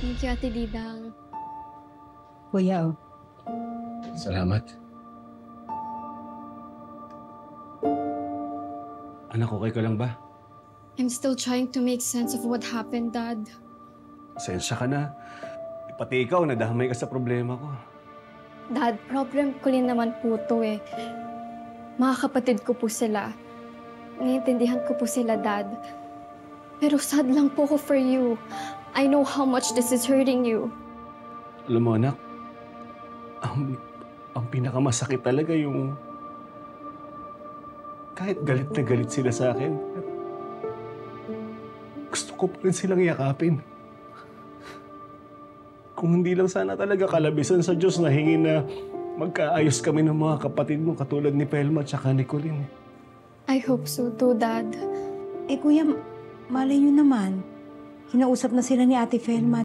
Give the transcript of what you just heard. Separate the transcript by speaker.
Speaker 1: Thank you, Ate Didang.
Speaker 2: Kuya,
Speaker 3: Salamat. Anak, okay ka lang ba?
Speaker 1: I'm still trying to make sense of what happened, Dad.
Speaker 3: Pasensya ka na. Pati ikaw, nadamay ka sa problema ko.
Speaker 1: Dad, problem ko rin naman po to eh. Mga kapatid ko po sila. Naiintindihan ko po sila, Dad. Pero sad lang po ko for you. I know how much this is hurting you.
Speaker 3: Alam mo, anak, ang pinakamasakit talaga yung kahit galit na galit sila sa akin, gusto ko pa rin silang yakapin. Kung hindi lang sana talaga kalabisan sa Diyos na hingin na magkaayos kami ng mga kapatid mo katulad ni Pelma at saka ni Colleen.
Speaker 1: I hope so too, Dad.
Speaker 2: kuya, malay nyo naman. Kinausap na sila ni Ate Felma